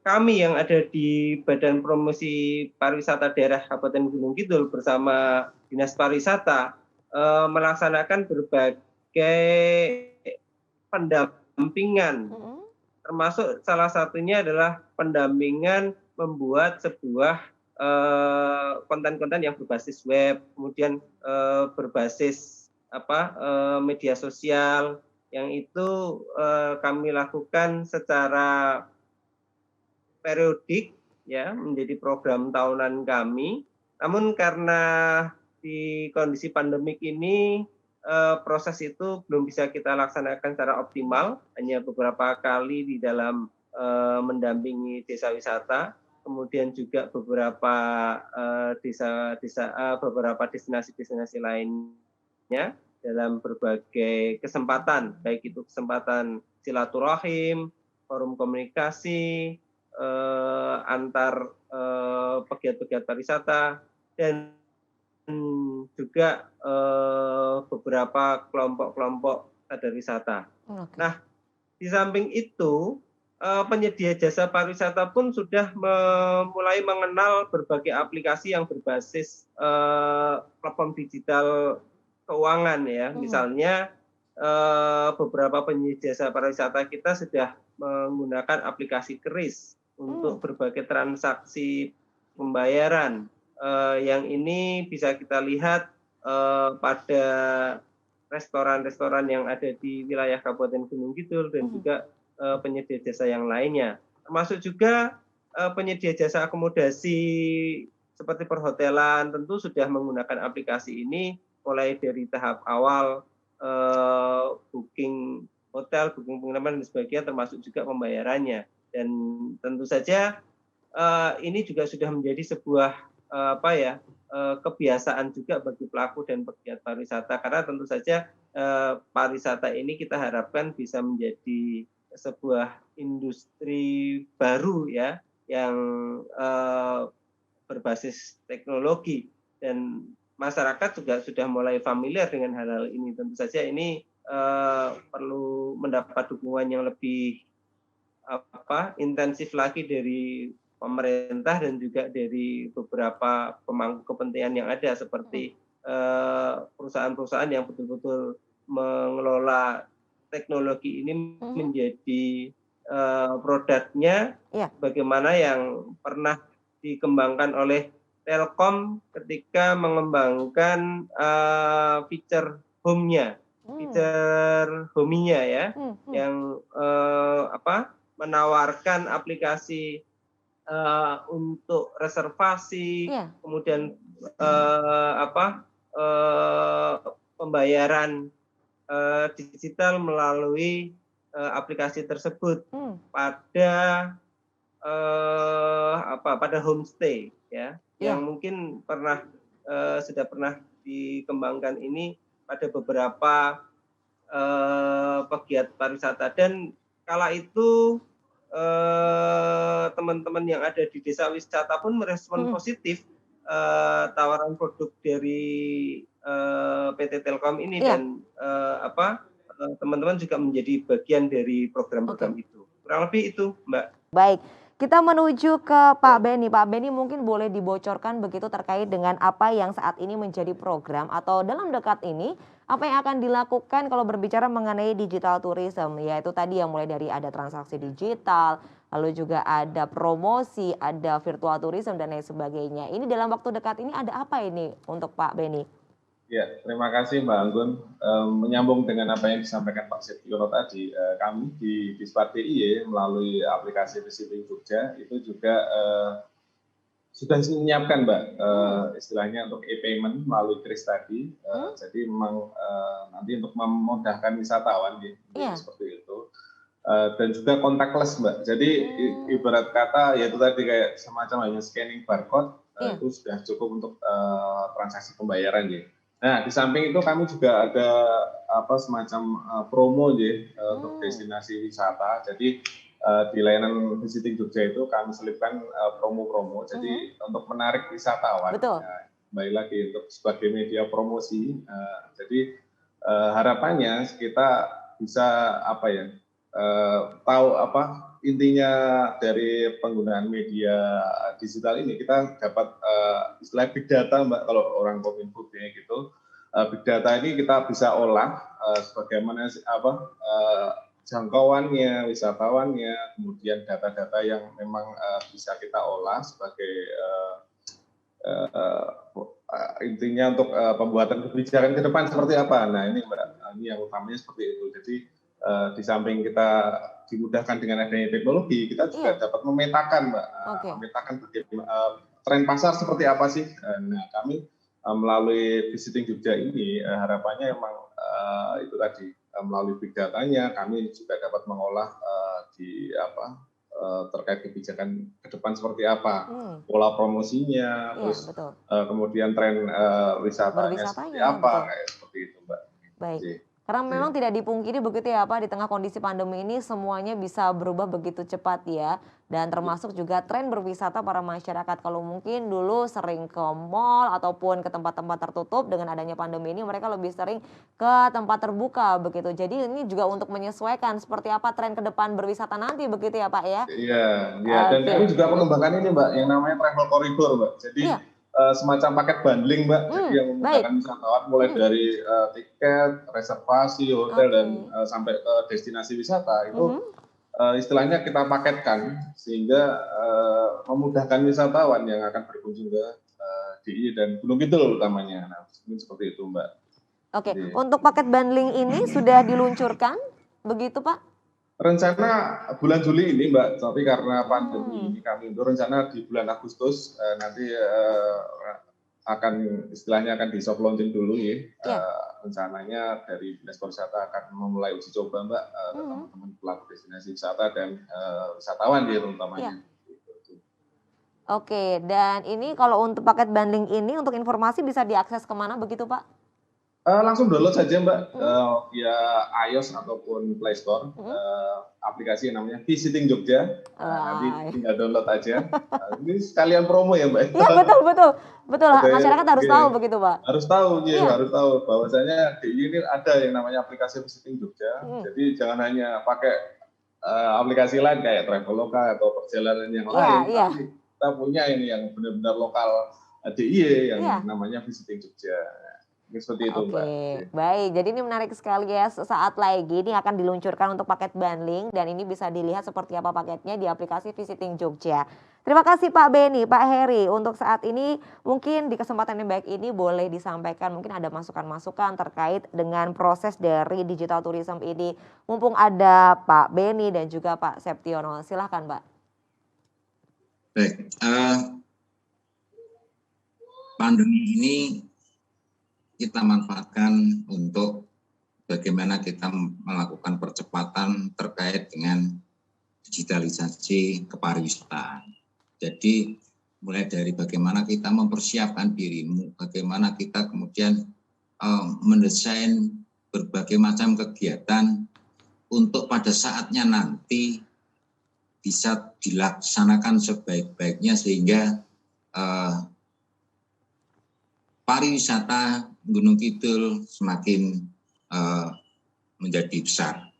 kami yang ada di Badan Promosi Pariwisata Daerah Kabupaten Gunung Kidul bersama Dinas Pariwisata melaksanakan berbagai pendampingan, termasuk salah satunya adalah pendampingan membuat sebuah konten-konten yang berbasis web, kemudian berbasis media sosial, yang itu kami lakukan secara periodik ya, menjadi program tahunan kami. Namun karena di kondisi pandemik ini proses itu belum bisa kita laksanakan secara optimal, hanya beberapa kali di dalam mendampingi desa wisata, kemudian juga beberapa beberapa destinasi-destinasi lainnya dalam berbagai kesempatan, baik itu kesempatan silaturahim, forum komunikasi antar pegiat-pegiat pariwisata, dan juga beberapa kelompok-kelompok sadar wisata. Nah, di samping itu penyedia jasa pariwisata pun sudah mulai mengenal berbagai aplikasi yang berbasis platform digital keuangan ya. Misalnya beberapa penyedia jasa pariwisata kita sudah menggunakan aplikasi KRIS untuk berbagai transaksi pembayaran. Yang ini bisa kita lihat pada restoran-restoran yang ada di wilayah Kabupaten Gunung Kidul dan juga penyedia jasa yang lainnya. Termasuk juga penyedia jasa akomodasi seperti perhotelan tentu sudah menggunakan aplikasi ini mulai dari tahap awal booking hotel, booking penginapan dan sebagainya, termasuk juga pembayarannya. Dan tentu saja ini juga sudah menjadi sebuah kebiasaan juga bagi pelaku dan pegiat pariwisata, karena tentu saja pariwisata ini kita harapkan bisa menjadi sebuah industri baru ya, yang berbasis teknologi, dan masyarakat juga sudah mulai familiar dengan hal-hal ini. Tentu saja ini perlu mendapat dukungan yang lebih intensif lagi dari pemerintah dan juga dari beberapa pemangku kepentingan yang ada, seperti perusahaan-perusahaan yang betul-betul mengelola teknologi ini menjadi produknya, bagaimana yang pernah dikembangkan oleh Telkom ketika mengembangkan fitur home-nya, ya, yang menawarkan aplikasi untuk reservasi, kemudian pembayaran digital melalui aplikasi tersebut pada homestay ya, yang mungkin sudah pernah dikembangkan ini pada beberapa pegiat pariwisata. Dan kala itu teman-teman yang ada di desa wisata pun merespon positif tawaran produk dari PT Telkom ini, dan teman-teman juga menjadi bagian dari program-program itu. Kurang lebih itu, Mbak. Baik, kita menuju ke Pak Benny. Pak Benny, mungkin boleh dibocorkan begitu terkait dengan apa yang saat ini menjadi program atau dalam dekat ini, apa yang akan dilakukan kalau berbicara mengenai digital tourism, yaitu tadi yang mulai dari ada transaksi digital, lalu juga ada promosi, ada virtual tourism dan lain sebagainya. Ini dalam waktu dekat ini ada apa ini untuk Pak Benny? Ya, terima kasih Mbak Anggun. Menyambung dengan apa yang disampaikan Pak Septiono tadi, kami di Dispar DIY melalui aplikasi Visiting Jogja itu juga sudah menyiapkan Mbak, istilahnya untuk e-payment melalui kris tadi. Jadi memang nanti untuk memudahkan wisatawan seperti itu. Dan juga contactless Mbak. Jadi ibarat kata yaitu tadi kayak semacam hanya scanning barcode, itu sudah cukup untuk transaksi pembayaran ya. Nah, di samping itu kami juga ada semacam promo untuk destinasi wisata. Jadi di layanan Visiting Jogja itu kami selipkan promo-promo. Jadi untuk menarik wisatawan. Betul. Kembali lagi untuk sebagai media promosi. Jadi harapannya kita bisa tahu intinya dari penggunaan media digital ini, kita dapat istilah big data Mbak, kalau orang Kominfo gitu. Big data ini kita bisa olah sebagaimana jangkauannya, wisatawannya, kemudian data-data yang memang bisa kita olah sebagai intinya untuk pembuatan kebijakan ke depan seperti apa. Nah ini Mbak, ini yang utamanya seperti itu. Jadi di samping kita dimudahkan dengan adanya teknologi, kita juga dapat memetakan Mbak, memetakan tren pasar seperti apa sih. Nah kami melalui Visiting Jogja ini harapannya memang itu tadi, melalui big datanya kami juga dapat mengolah terkait kebijakan ke depan seperti apa, pola promosinya, terus kemudian tren wisatanya seperti apa, kayak seperti itu Mbak. Baik. Karena memang tidak dipungkiri begitu ya Pak, di tengah kondisi pandemi ini semuanya bisa berubah begitu cepat ya. Dan termasuk juga tren berwisata para masyarakat. Kalau mungkin dulu sering ke mall ataupun ke tempat-tempat tertutup, dengan adanya pandemi ini mereka lebih sering ke tempat terbuka begitu. Jadi ini juga untuk menyesuaikan seperti apa tren ke depan berwisata nanti begitu ya Pak ya? Iya, dan kami juga mengembangkan ini Mbak, yang namanya travel corridor Mbak. Jadi semacam paket bundling Mbak, jadi yang memudahkan wisatawan mulai dari tiket, reservasi, hotel, dan sampai ke destinasi wisata itu istilahnya kita paketkan sehingga memudahkan wisatawan yang akan berkunjung ke DIY dan Gunung Kidul utamanya. Nah, seperti itu Mbak. Oke, untuk paket bundling ini sudah diluncurkan begitu Pak? Rencana bulan Juli ini Mbak, tapi karena pandemi ini kami untuk rencana di bulan Agustus nanti akan istilahnya akan di soft launching dulu ya. Rencananya dari Dinas Pariwisata akan memulai uji coba Mbak ke teman-teman pelaku destinasi wisata dan wisatawan ya terutamanya. Oke, dan ini kalau untuk paket bundling ini untuk informasi bisa diakses kemana begitu Pak? Langsung download saja Mbak via iOS ataupun Play Store aplikasi yang namanya Visiting Jogja. Nanti tinggal download aja. Ini sekalian promo ya Mbak. Iya betul. Masyarakat harus tahu begitu Pak. Harus tahu, harus tahu bahwasanya DIY ini ada yang namanya aplikasi Visiting Jogja. Jadi jangan hanya pakai aplikasi lain kayak Traveloka atau perjalanan yang lain. Tapi kita punya ini yang benar-benar lokal DIY yang namanya Visiting Jogja. Seperti itu, Mbak. Baik. Jadi ini menarik sekali ya. Sesaat lagi ini akan diluncurkan untuk paket bundling dan ini bisa dilihat seperti apa paketnya di aplikasi Visiting Jogja. Terima kasih Pak Beni, Pak Heri. Untuk saat ini mungkin di kesempatan yang baik ini boleh disampaikan mungkin ada masukan-masukan terkait dengan proses dari digital tourism ini. Mumpung ada Pak Beni dan juga Pak Septiono. Silahkan Pak. Baik. Pandemi ini kita manfaatkan untuk bagaimana kita melakukan percepatan terkait dengan digitalisasi kepariwisataan. Jadi mulai dari bagaimana kita mempersiapkan dirimu, bagaimana kita kemudian mendesain berbagai macam kegiatan untuk pada saatnya nanti bisa dilaksanakan sebaik-baiknya sehingga pariwisata Gunung Kidul semakin menjadi besar.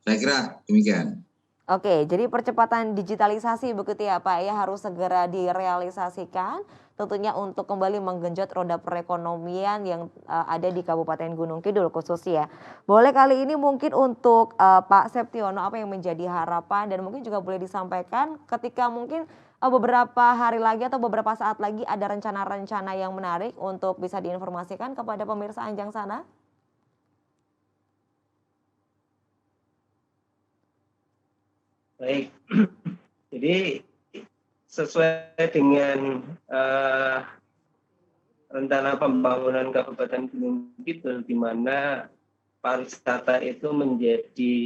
Saya kira demikian. Oke, jadi percepatan digitalisasi begitu ya Pak ya harus segera direalisasikan tentunya untuk kembali menggenjot roda perekonomian yang ada di Kabupaten Gunung Kidul khususnya. Boleh kali ini mungkin untuk Pak Septiono apa yang menjadi harapan dan mungkin juga boleh disampaikan ketika mungkin beberapa hari lagi atau beberapa saat lagi ada rencana-rencana yang menarik untuk bisa diinformasikan kepada pemirsa Anjang Sana? Baik, jadi sesuai dengan rencana pembangunan Kabupaten Gunung Kidul di mana pariwisata itu menjadi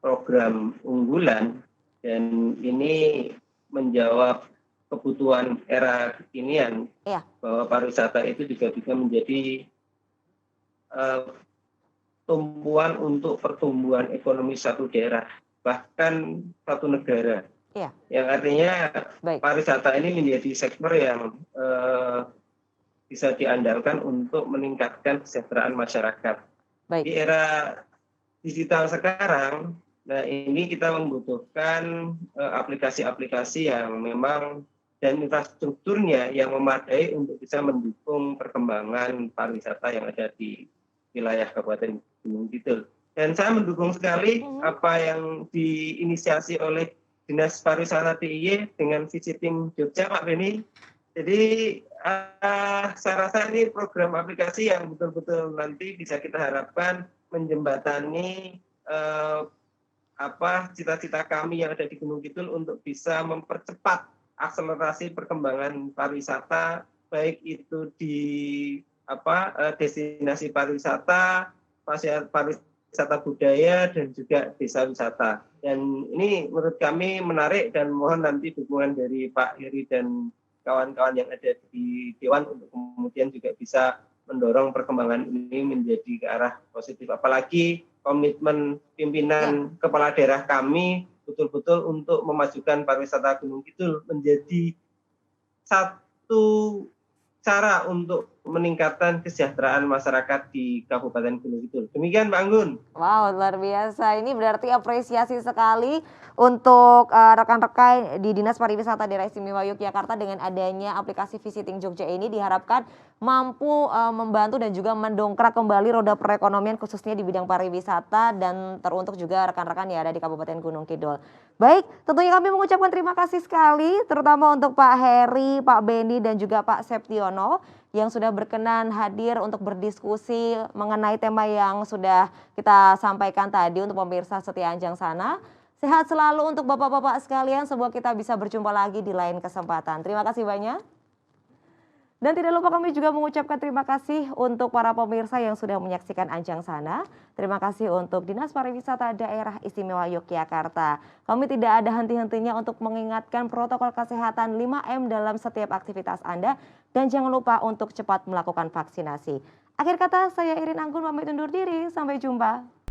program unggulan dan ini menjawab kebutuhan era kekinian bahwa pariwisata itu juga bisa menjadi tumpuan untuk pertumbuhan ekonomi satu daerah bahkan satu negara. Yang artinya pariwisata ini menjadi sektor yang bisa diandalkan untuk meningkatkan kesejahteraan masyarakat. Di era digital sekarang, nah ini kita membutuhkan aplikasi-aplikasi yang memang dan infrastrukturnya yang memadai untuk bisa mendukung perkembangan pariwisata yang ada di wilayah Kabupaten Gunung Kidul. Dan saya mendukung sekali apa yang diinisiasi oleh Dinas Pariwisata DIY dengan Visiting Jogja, Pak Beni. Jadi saya rasa ini program aplikasi yang betul-betul nanti bisa kita harapkan menjembatani cita-cita kami yang ada di Gunung Kidul untuk bisa mempercepat akselerasi perkembangan pariwisata, baik itu di destinasi pariwisata, wisata budaya dan juga desa wisata. Dan ini menurut kami menarik dan mohon nanti dukungan dari Pak Heri dan kawan-kawan yang ada di Dewan untuk kemudian juga bisa mendorong perkembangan ini menjadi ke arah positif. Apalagi komitmen pimpinan kepala daerah kami betul-betul untuk memajukan pariwisata Gunung Kidul menjadi satu cara untuk meningkatkan kesejahteraan masyarakat di Kabupaten Gunung Kidul. Demikian Pak Anggun. Wow, luar biasa. Ini berarti apresiasi sekali untuk rekan-rekan di Dinas Pariwisata Daerah Istimewa Yogyakarta dengan adanya aplikasi Visiting Jogja ini diharapkan mampu membantu dan juga mendongkrak kembali roda perekonomian khususnya di bidang pariwisata dan teruntuk juga rekan-rekan yang ada di Kabupaten Gunung Kidul. Baik, tentunya kami mengucapkan terima kasih sekali terutama untuk Pak Heri, Pak Beni dan juga Pak Septiono yang sudah berkenan hadir untuk berdiskusi mengenai tema yang sudah kita sampaikan tadi untuk pemirsa setia Anjang Sana. Sehat selalu untuk bapak-bapak sekalian, semoga kita bisa berjumpa lagi di lain kesempatan. Terima kasih banyak. Dan tidak lupa kami juga mengucapkan terima kasih untuk para pemirsa yang sudah menyaksikan Ajang Sana. Terima kasih untuk Dinas Pariwisata Daerah Istimewa Yogyakarta. Kami tidak ada henti-hentinya untuk mengingatkan protokol kesehatan 5M dalam setiap aktivitas Anda. Dan jangan lupa untuk cepat melakukan vaksinasi. Akhir kata, saya Irin Anggun pamit undur diri. Sampai jumpa.